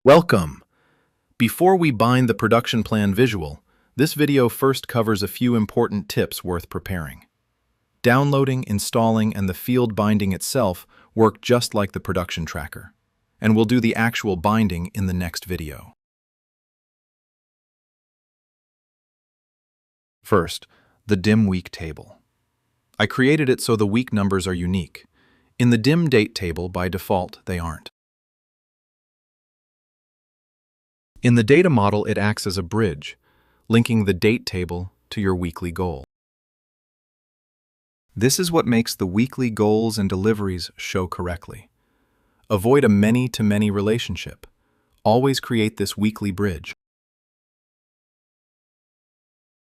Welcome! Before we bind the production plan visual, this video first covers a few important tips worth preparing. Downloading, installing, and the field binding itself work just like the production tracker, and we'll do the actual binding in the next video. First, the dim week table. I created it so the week numbers are unique. In the dim date table, by default, they aren't. In the data model, it acts as a bridge, linking the date table to your weekly goal. This is what makes the weekly goals and deliveries show correctly. Avoid a many-to-many relationship. Always create this weekly bridge.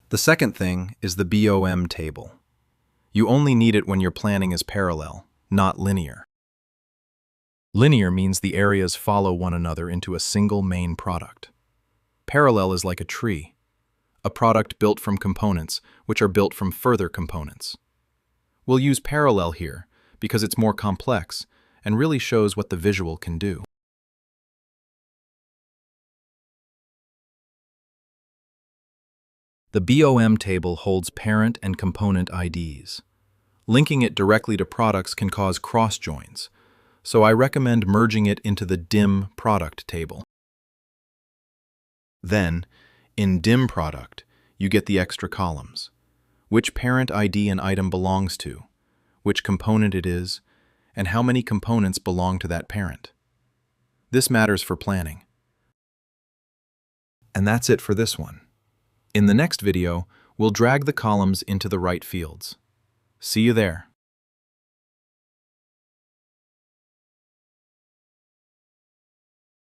The second thing is the BOM table. You only need it when your planning is parallel, not linear. Linear means the areas follow one another into a single main product. Parallel is like a tree, a product built from components which are built from further components. We'll use parallel here because it's more complex and really shows what the visual can do. The BOM table holds parent and component IDs. Linking it directly to products can cause cross-joins, so I recommend merging it into the DIM product table. Then, in DIM product, you get the extra columns: which parent ID an item belongs to, which component it is, and how many components belong to that parent. This matters for planning. And that's it for this one. In the next video, we'll drag the columns into the right fields. See you there.